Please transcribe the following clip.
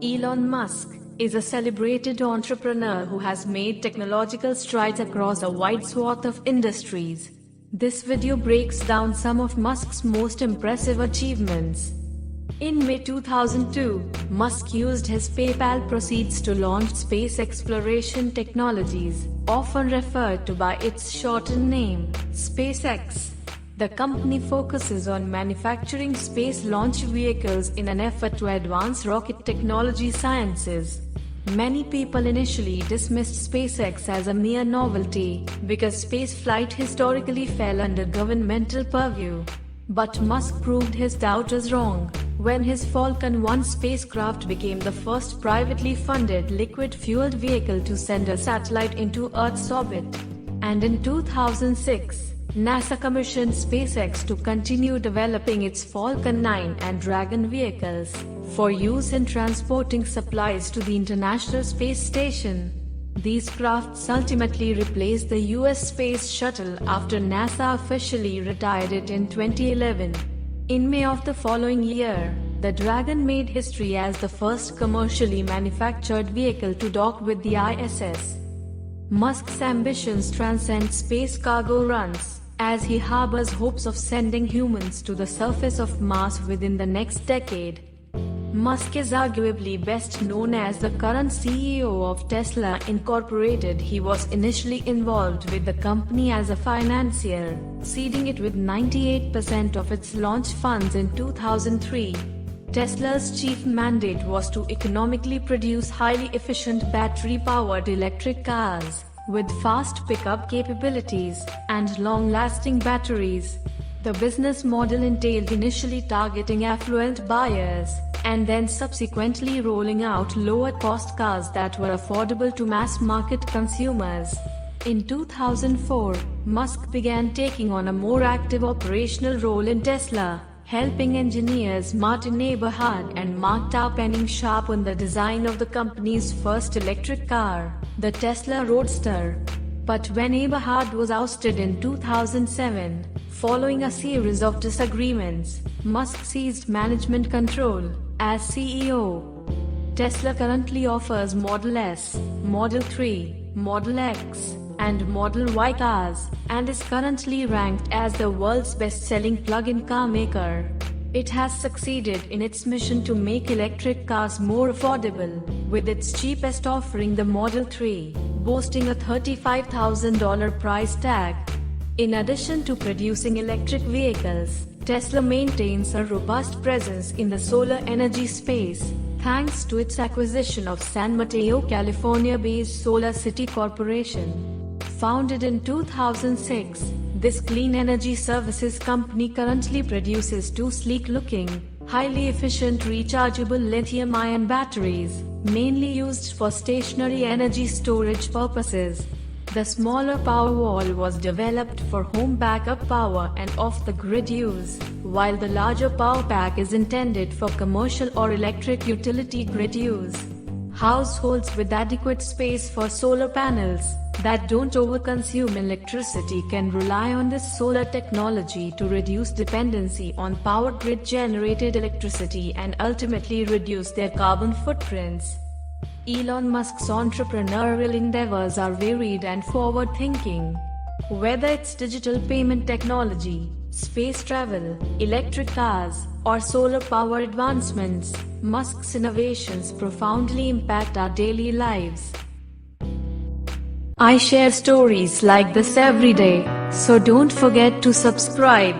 Elon Musk is a celebrated entrepreneur who has made technological strides across a wide swath of industries. This video breaks down some of Musk's most impressive achievements. In May 2002, Musk used his PayPal proceeds to launch Space Exploration Technologies, often referred to by its shortened name, SpaceX. The company focuses on manufacturing space launch vehicles in an effort to advance rocket technology sciences. Many people initially dismissed SpaceX as a mere novelty because spaceflight historically fell under governmental purview. But Musk proved his doubters wrong when his Falcon 1 spacecraft became the first privately funded liquid-fueled vehicle to send a satellite into Earth's orbit. And in 2006, NASA commissioned SpaceX to continue developing its Falcon 9 and Dragon vehicles for use in transporting supplies to the International Space Station. These crafts ultimately replaced the US Space Shuttle after NASA officially retired it in 2011. In May of the following year, the Dragon made history as the first commercially manufactured vehicle to dock with the ISS. Musk's ambitions transcend space cargo runs, as he harbors hopes of sending humans to the surface of Mars within the next decade. Musk is arguably best known as the current CEO of Tesla Incorporated. He was initially involved with the company as a financier, seeding it with 98% of its launch funds in 2003. Tesla's chief mandate was to economically produce highly efficient battery-powered electric cars with fast pickup capabilities and long-lasting batteries. The business model entailed initially targeting affluent buyers and then subsequently rolling out lower-cost cars that were affordable to mass-market consumers. In 2004, Musk began taking on a more active operational role in Tesla, helping engineers Martin Eberhard and Mark Tarpenning sharpen the design of the company's first electric car, the Tesla Roadster. But when Eberhard was ousted in 2007, following a series of disagreements, Musk seized management control as CEO. Tesla currently offers Model S, Model 3, Model X, and Model Y cars, and is currently ranked as the world's best-selling plug-in car maker. It has succeeded in its mission to make electric cars more affordable, with its cheapest offering the Model 3, boasting a $35,000 price tag. In addition to producing electric vehicles, Tesla maintains a robust presence in the solar energy space, thanks to its acquisition of San Mateo, California-based Solar City Corporation. Founded in 2006, this clean energy services company currently produces two sleek-looking, highly efficient rechargeable lithium-ion batteries, mainly used for stationary energy storage purposes. The smaller Powerwall was developed for home backup power and off-the-grid use, while the larger Powerpack is intended for commercial or electric utility grid use. Households with adequate space for solar panels that don't overconsume electricity can rely on this solar technology to reduce dependency on power grid-generated electricity and ultimately reduce their carbon footprints. Elon Musk's entrepreneurial endeavors are varied and forward-thinking. Whether it's digital payment technology, space travel, electric cars, or solar power advancements, Musk's innovations profoundly impact our daily lives. I share stories like this every day, so don't forget to subscribe.